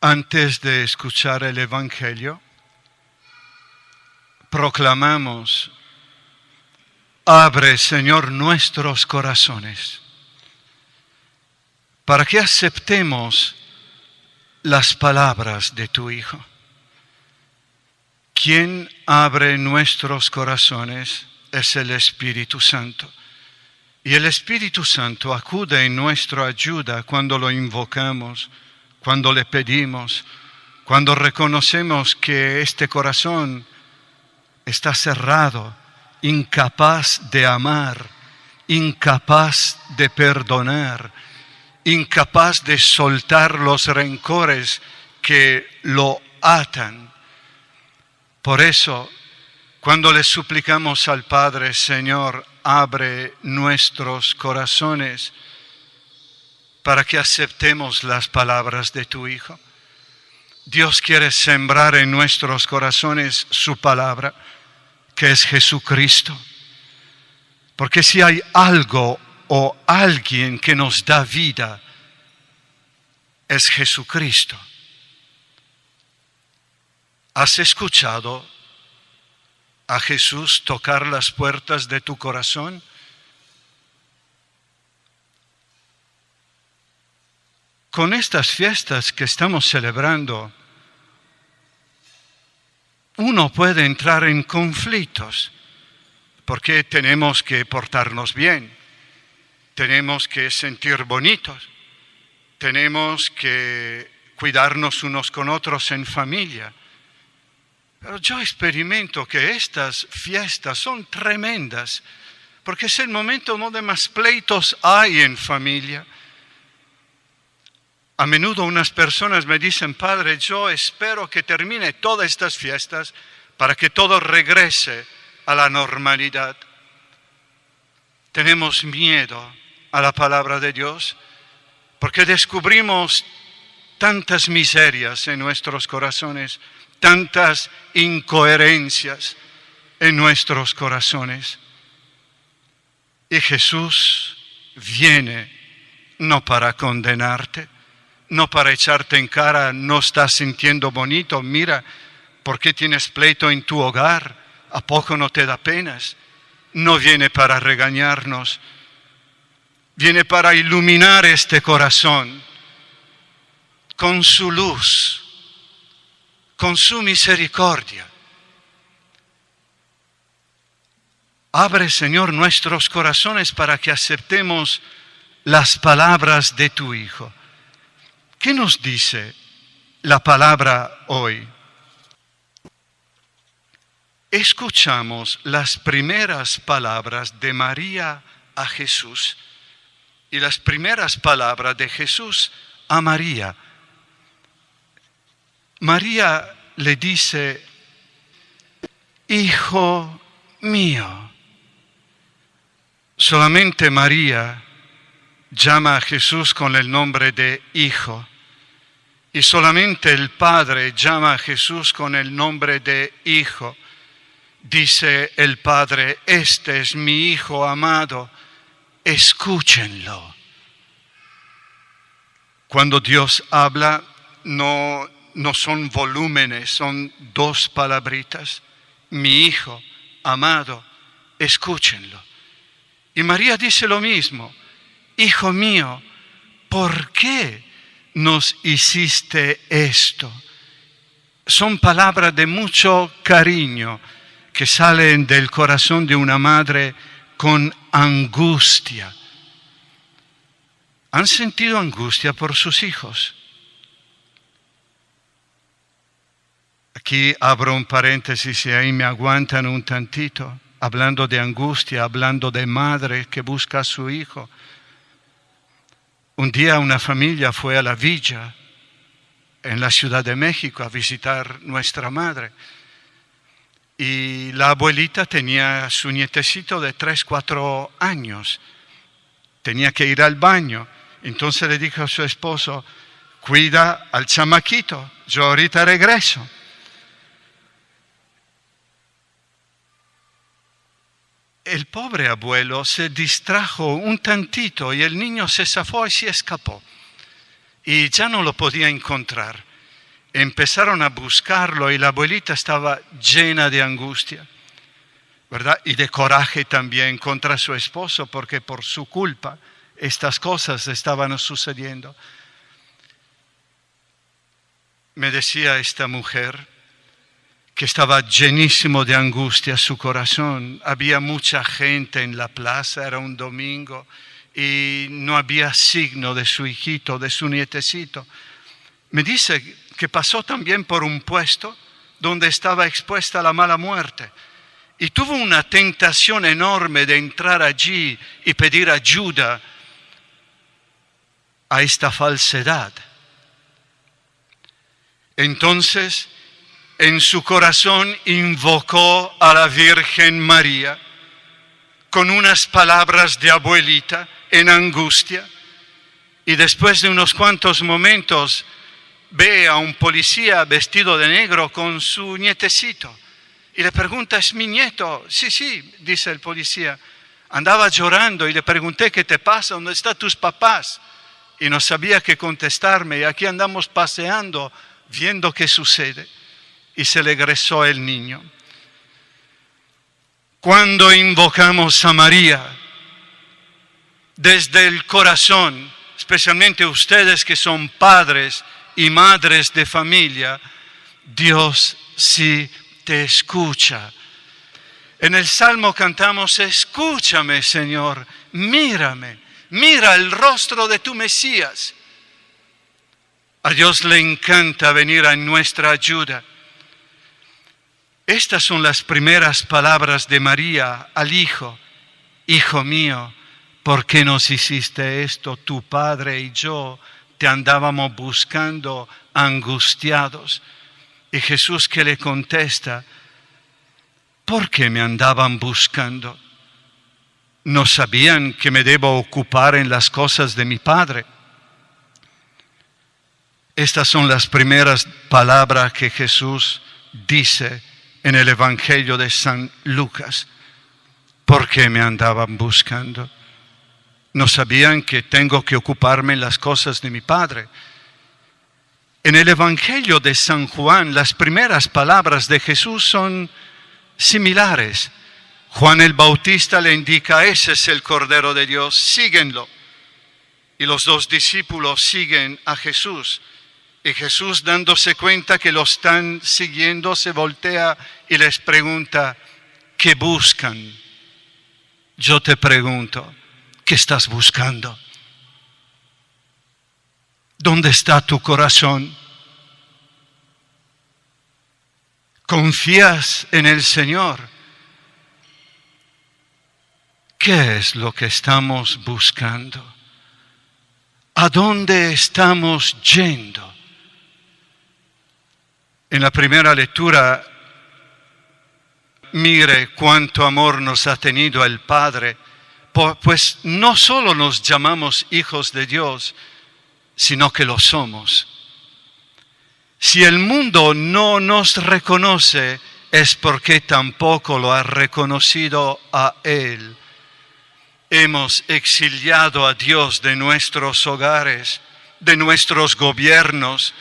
Antes de escuchar el Evangelio, proclamamos: abre, Señor, nuestros corazones, para que aceptemos las palabras de tu Hijo. Quien abre nuestros corazones es el Espíritu Santo. Y el Espíritu Santo acude en nuestra ayuda cuando lo invocamos, cuando le pedimos, cuando reconocemos que este corazón está cerrado, incapaz de amar, incapaz de perdonar, incapaz de soltar los rencores que lo atan. Por eso, cuando le suplicamos al Padre: Señor, abre nuestros corazones para que aceptemos las palabras de tu Hijo, Dios quiere sembrar en nuestros corazones su palabra, que es Jesucristo. Porque si hay algo o alguien que nos da vida, es Jesucristo. ¿Has escuchado a Jesús tocar las puertas de tu corazón? Con estas fiestas que estamos celebrando, uno puede entrar en conflictos, porque tenemos que portarnos bien, tenemos que sentir bonitos, tenemos que cuidarnos unos con otros en familia. Pero yo experimento que estas fiestas son tremendas, porque es el momento donde más pleitos hay en familia. A menudo unas personas me dicen: Padre, yo espero que termine todas estas fiestas para que todo regrese a la normalidad. Tenemos miedo a la palabra de Dios porque descubrimos tantas miserias en nuestros corazones, tantas incoherencias en nuestros corazones. Y Jesús viene no para condenarte, no para echarte en cara: no estás sintiendo bonito, mira, ¿por qué tienes pleito en tu hogar? ¿A poco no te da penas? No viene para regañarnos, viene para iluminar este corazón con su luz, con su misericordia. Abre, Señor, nuestros corazones para que aceptemos las palabras de tu Hijo. ¿Qué nos dice la palabra hoy? Escuchamos las primeras palabras de María a Jesús y las primeras palabras de Jesús a María. María le dice: Hijo mío. Solamente María llama a Jesús con el nombre de Hijo. Y solamente el Padre llama a Jesús con el nombre de Hijo. Dice el Padre: este es mi Hijo amado, escúchenlo. Cuando Dios habla, no son volúmenes, son dos palabritas: mi Hijo amado, escúchenlo. Y María dice lo mismo: Hijo mío, ¿por qué nos hiciste esto? Son palabras de mucho cariño que salen del corazón de una madre con angustia. ¿Han sentido angustia por sus hijos? Aquí abro un paréntesis y ahí me aguantan un tantito, hablando de angustia, hablando de madre que busca a su hijo. Un día una familia fue a la villa en la Ciudad de México a visitar nuestra madre. Y la abuelita tenía a su nietecito de 3-4 años. Tenía que ir al baño. Entonces le dijo a su esposo: cuida al chamaquito, yo ahorita regreso. el pobre abuelo se distrajo un tantito y el niño se zafó y se escapó. Y ya no lo podía encontrar. Empezaron a buscarlo y la abuelita estaba llena de angustia, ¿verdad? Y de coraje también contra su esposo, porque por su culpa estas cosas estaban sucediendo. Me decía esta mujer que estaba llenísimo de angustia su corazón. Había mucha gente en la plaza, era un domingo, y no había signo de su hijito, de su nietecito. Me dice que pasó también por un puesto donde estaba expuesta a la mala muerte. Y tuvo una tentación enorme de entrar allí y pedir ayuda a esta falsedad. Entonces, en su corazón invocó a la Virgen María con unas palabras de abuelita en angustia. Y después de unos cuantos momentos, ve a un policía vestido de negro con su nietecito. Y le pregunta, ¿es mi nieto? Sí, dice el policía. Andaba llorando y le pregunté, ¿qué te pasa? ¿Dónde están tus papás? Y no sabía qué contestarme. Y aquí andamos paseando, viendo qué sucede. Y se le egresó el niño. Cuando invocamos a María, desde el corazón, especialmente ustedes que son padres y madres de familia, Dios sí te escucha. En el Salmo cantamos, escúchame, Señor, mírame, mira el rostro de tu Mesías. A Dios le encanta venir a nuestra ayuda. Estas son las primeras palabras de María al Hijo. Hijo mío, ¿por qué nos hiciste esto? Tu padre y yo te andábamos buscando angustiados. Y Jesús que le contesta, ¿por qué me andaban buscando? ¿No sabían que me debo ocupar en las cosas de mi Padre? Estas son las primeras palabras que Jesús dice en el Evangelio de San Lucas. ¿Por qué me andaban buscando? ¿No sabían que tengo que ocuparme en las cosas de mi Padre? En el Evangelio de San Juan, las primeras palabras de Jesús son similares. Juan el Bautista le indica, ese es el Cordero de Dios, síguenlo. Y los dos discípulos siguen a Jesús. Y Jesús, dándose cuenta que lo están siguiendo, se voltea y les pregunta, ¿qué buscan? Yo te pregunto, ¿qué estás buscando? ¿Dónde está tu corazón? ¿Confías en el Señor? ¿Qué es lo que estamos buscando? ¿A dónde estamos yendo? En la primera lectura, mire cuánto amor nos ha tenido el Padre, pues no solo nos llamamos hijos de Dios, sino que lo somos. Si el mundo no nos reconoce, es porque tampoco lo ha reconocido a Él. Hemos exiliado a Dios de nuestros hogares, de nuestros gobiernos,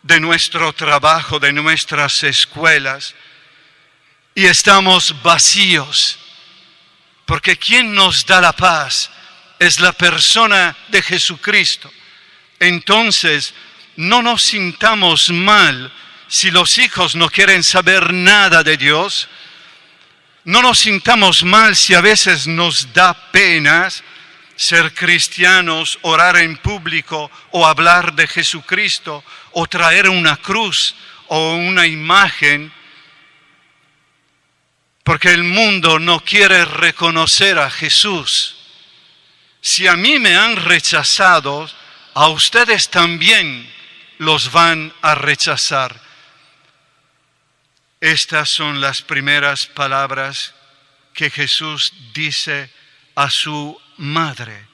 de nuestro trabajo, de nuestras escuelas, y estamos vacíos, porque quien nos da la paz es la persona de Jesucristo. Entonces, no nos sintamos mal si los hijos no quieren saber nada de Dios. No nos sintamos mal si a veces nos da pena ser cristianos, orar en público o hablar de Jesucristo o traer una cruz o una imagen, porque el mundo no quiere reconocer a Jesús. Si a mí me han rechazado, a ustedes también los van a rechazar. Estas son las primeras palabras que Jesús dice a su madre.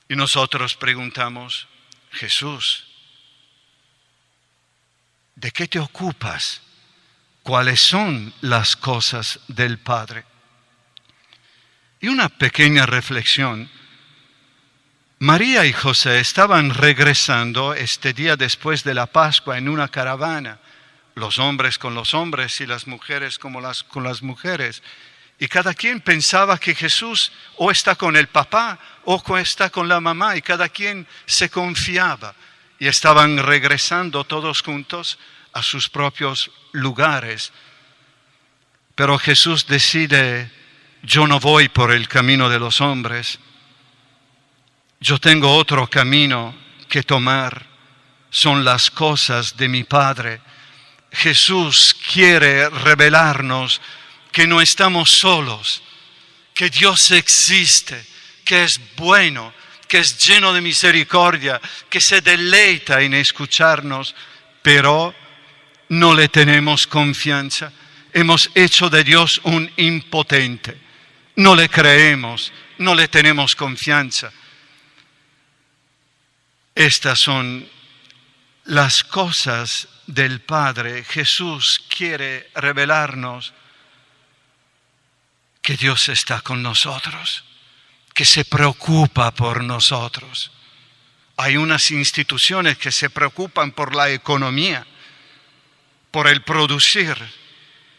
Y nosotros preguntamos, Jesús, ¿de qué te ocupas? cuáles son las cosas del Padre. Y una pequeña reflexión. María y José estaban regresando este día después de la Pascua en una caravana, los hombres con los hombres y las mujeres con las mujeres. Y cada quien pensaba que Jesús o está con el papá o está con la mamá, y cada quien se confiaba. Y estaban regresando todos juntos a sus propios lugares. Pero Jesús decide: yo no voy por el camino de los hombres. Yo tengo otro camino que tomar. Son las cosas de mi Padre. Jesús quiere revelarnos que no estamos solos, que Dios existe, que es bueno, que es lleno de misericordia, que se deleita en escucharnos, pero no le tenemos confianza. Hemos hecho de Dios un impotente. No le creemos, no le tenemos confianza. Estas son las cosas del Padre. Jesús quiere revelarnos que Dios está con nosotros, que se preocupa por nosotros. Hay unas instituciones que se preocupan por la economía, por el producir,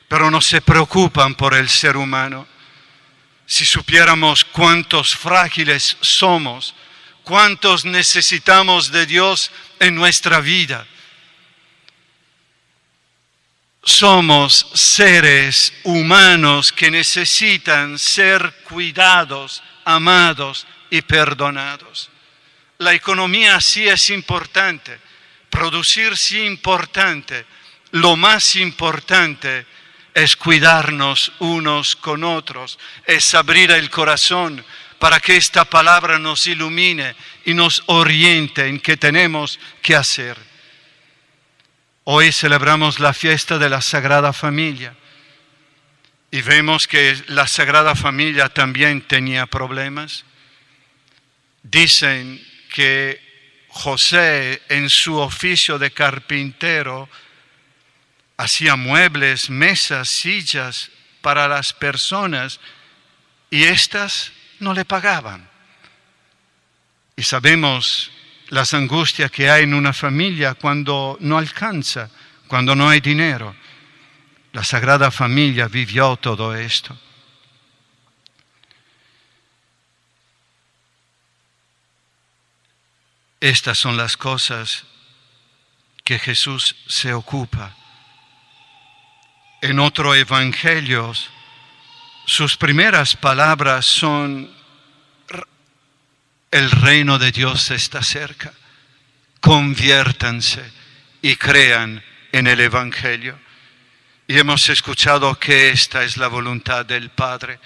pero no se preocupan por el ser humano. Si supiéramos cuántos frágiles somos, cuántos necesitamos de Dios en nuestra vida. Somos seres humanos que necesitan ser cuidados, amados y perdonados. La economía sí es importante, producir sí es importante. Lo más importante es cuidarnos unos con otros, es abrir el corazón para que esta palabra nos ilumine y nos oriente en qué tenemos que hacer. Hoy celebramos la fiesta de la Sagrada Familia y vemos que la Sagrada Familia también tenía problemas. Dicen que José, en su oficio de carpintero, hacía muebles, mesas, sillas para las personas y éstas no le pagaban. Y sabemos las angustias que hay en una familia cuando no alcanza, cuando no hay dinero. La Sagrada Familia vivió todo esto. Estas son las cosas que Jesús se ocupa. En otro evangelio, sus primeras palabras son: el reino de Dios está cerca. Conviértanse y crean en el evangelio. Y hemos escuchado que esta es la voluntad del Padre,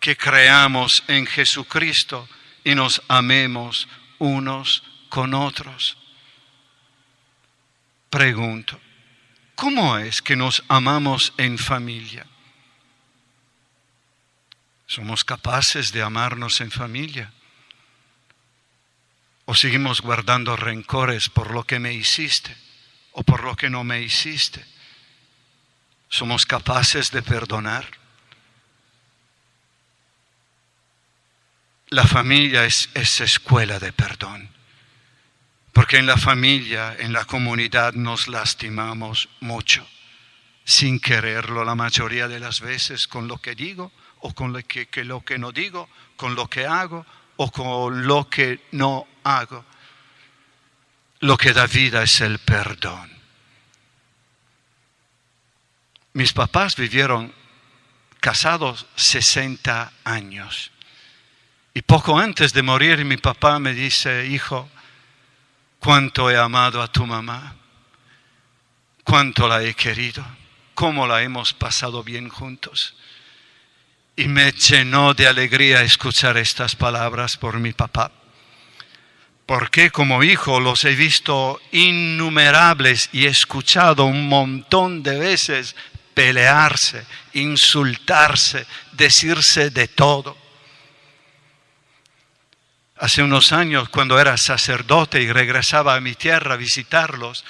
que creamos en Jesucristo y nos amemos unos con otros. Pregunto, ¿cómo es que nos amamos en familia? ¿Somos capaces de amarnos en familia? ¿O seguimos guardando rencores por lo que me hiciste o por lo que no me hiciste? ¿Somos capaces de perdonar? La familia es escuela de perdón. Porque en la familia, en la comunidad, nos lastimamos mucho, sin quererlo la mayoría de las veces, con lo que digo o con lo que no digo, con lo que hago o con lo que no hago. Lo que da vida es el perdón. Mis papás vivieron casados 60 años. Y poco antes de morir, mi papá me dice: hijo, cuánto he amado a tu mamá, cuánto la he querido, cómo la hemos pasado bien juntos. Y me llenó de alegría escuchar estas palabras por mi papá. Porque como hijo los he visto innumerables y he escuchado un montón de veces pelearse, insultarse, decirse de todo. Hace unos años, cuando era sacerdote y regresaba a mi tierra a visitarlos,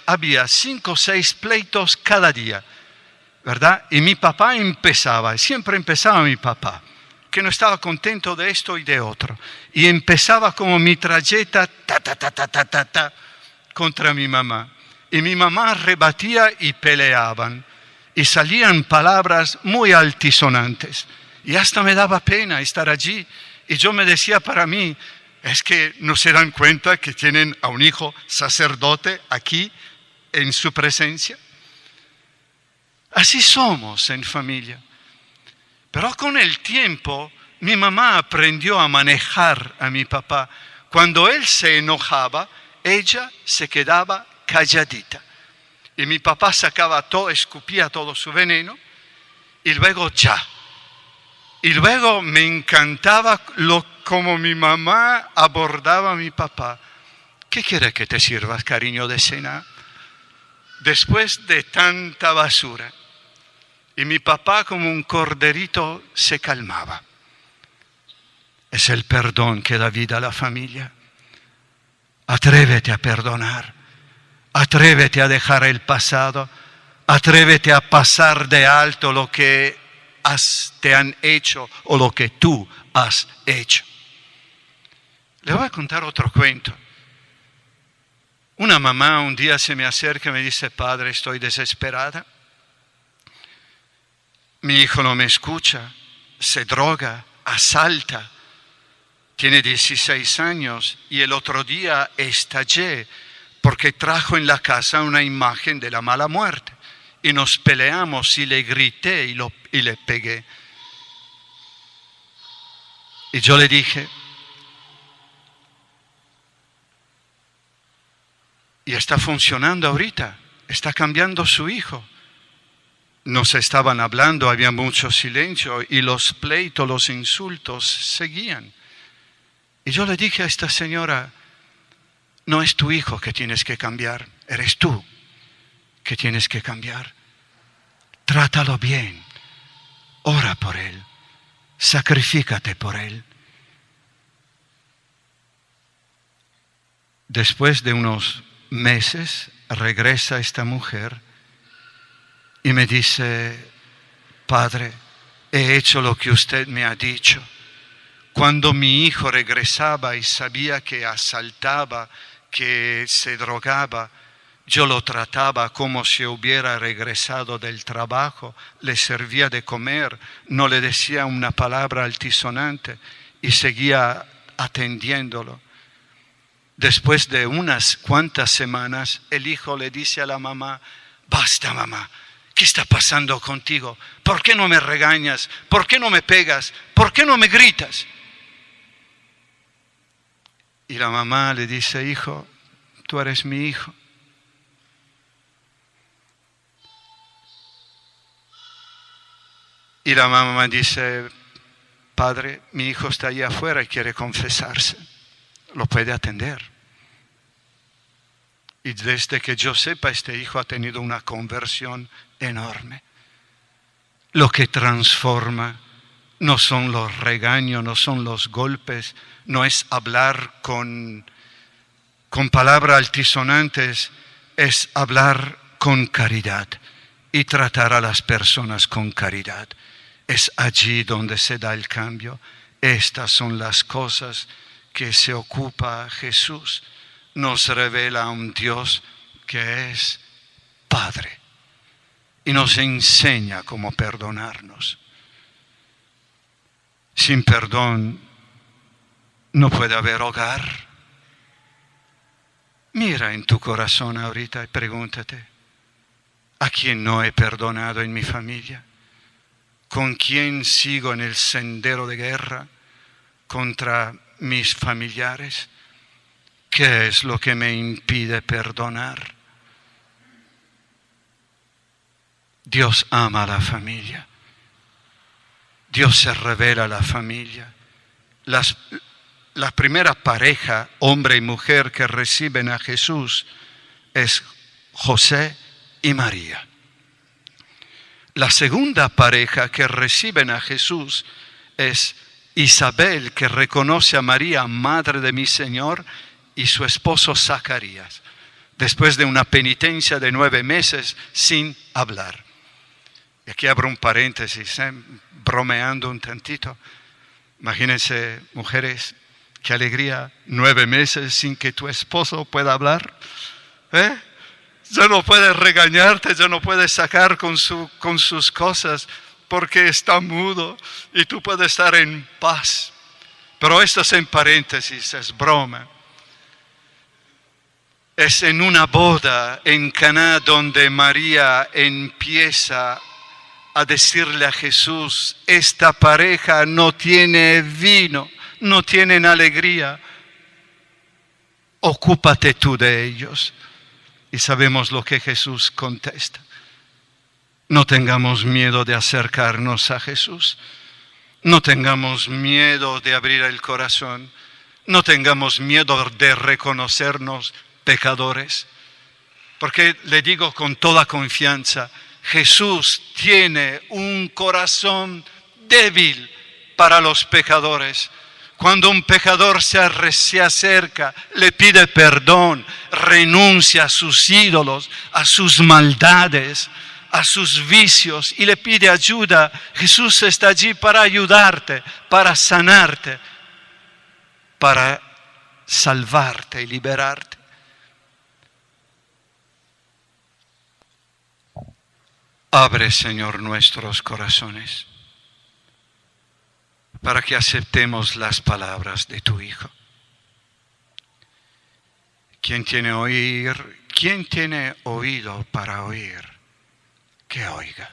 había 5 o 6 pleitos cada día, ¿verdad? Y mi papá siempre empezaba mi papá, que no estaba contento de esto y de otro. Y empezaba como mitralleta, contra mi mamá. Y mi mamá rebatía y peleaban. Y salían palabras muy altisonantes. Y hasta me daba pena estar allí. Y yo me decía para mí, es que no se dan cuenta que tienen a un hijo sacerdote aquí en su presencia. Así somos en familia. Pero con el tiempo, mi mamá aprendió a manejar a mi papá. Cuando él se enojaba, ella se quedaba calladita. Y mi papá sacaba todo, escupía todo su veneno, y luego ya. Y luego me encantaba como mi mamá abordaba a mi papá. ¿Qué quiere que te sirvas, cariño, de cena? Después de tanta basura. Y mi papá, como un corderito, se calmaba. Es el perdón que da vida a la familia. Atrévete a perdonar. Atrévete a dejar el pasado. Atrévete a pasar de alto lo que te han hecho o lo que tú has hecho. Le voy a contar otro cuento. Una mamá un día se me acerca y me dice: padre, estoy desesperada. Mi hijo no me escucha, se droga, asalta, tiene 16 años y el otro día estallé porque trajo en la casa una imagen de la mala muerte y nos peleamos y le grité y le pegué. Y yo le dije, y está funcionando ahorita, está cambiando su hijo. Nos estaban hablando, había mucho silencio y los pleitos, los insultos seguían. Y yo le dije a esta señora, no es tu hijo que tienes que cambiar, eres tú que tienes que cambiar. Trátalo bien, ora por él, sacrifícate por él. Después de unos meses regresa esta mujer y me dice, padre, he hecho lo que usted me ha dicho. Cuando mi hijo regresaba y sabía que asaltaba, que se drogaba, yo lo trataba como si hubiera regresado del trabajo, le servía de comer, no le decía una palabra altisonante y seguía atendiéndolo. Después de unas cuantas semanas, el hijo le dice a la mamá, basta mamá, ¿qué está pasando contigo? ¿Por qué no me regañas? ¿Por qué no me pegas? ¿Por qué no me gritas? Y la mamá le dice, hijo, tú eres mi hijo. Y la mamá dice, padre, mi hijo está allá afuera y quiere confesarse. Lo puede atender. Y desde que yo sepa, este hijo ha tenido una conversión enorme. Lo que transforma no son los regaños, no son los golpes, no es hablar con palabras altisonantes, es hablar con caridad y tratar a las personas con caridad. Es allí donde se da el cambio. Estas son las cosas que se ocupa Jesús. Nos revela a un Dios que es Padre y nos enseña cómo perdonarnos. Sin perdón no puede haber hogar. Mira en tu corazón ahorita y pregúntate, ¿a quién no he perdonado en mi familia? ¿Con quién sigo en el sendero de guerra contra mis familiares? ¿Qué es lo que me impide perdonar? Dios ama a la familia. Dios se revela a la familia. La primera pareja, hombre y mujer, que reciben a Jesús es José y María. La segunda pareja que reciben a Jesús es Isabel, que reconoce a María, madre de mi Señor, y su esposo Zacarías. después de una penitencia de 9 meses sin hablar. Y aquí abro un paréntesis, bromeando un tantito. Imagínense, mujeres, qué alegría, 9 meses sin que tu esposo pueda hablar. Ya no puede regañarte, ya no puede sacar con sus cosas porque está mudo y tú puedes estar en paz. Pero esto es en paréntesis, es broma. Es en una boda en Caná donde María empieza a decirle a Jesús: esta pareja no tiene vino, no tienen alegría, ocúpate tú de ellos. Y sabemos lo que Jesús contesta. No tengamos miedo de acercarnos a Jesús. No tengamos miedo de abrir el corazón. No tengamos miedo de reconocernos pecadores. Porque le digo con toda confianza, Jesús tiene un corazón débil para los pecadores. Cuando un pecador se acerca, le pide perdón, renuncia a sus ídolos, a sus maldades, a sus vicios y le pide ayuda, Jesús está allí para ayudarte, para sanarte, para salvarte y liberarte. Abre, Señor, nuestros corazones para que aceptemos las palabras de tu Hijo. ¿Quién tiene oído para oír? Que oiga.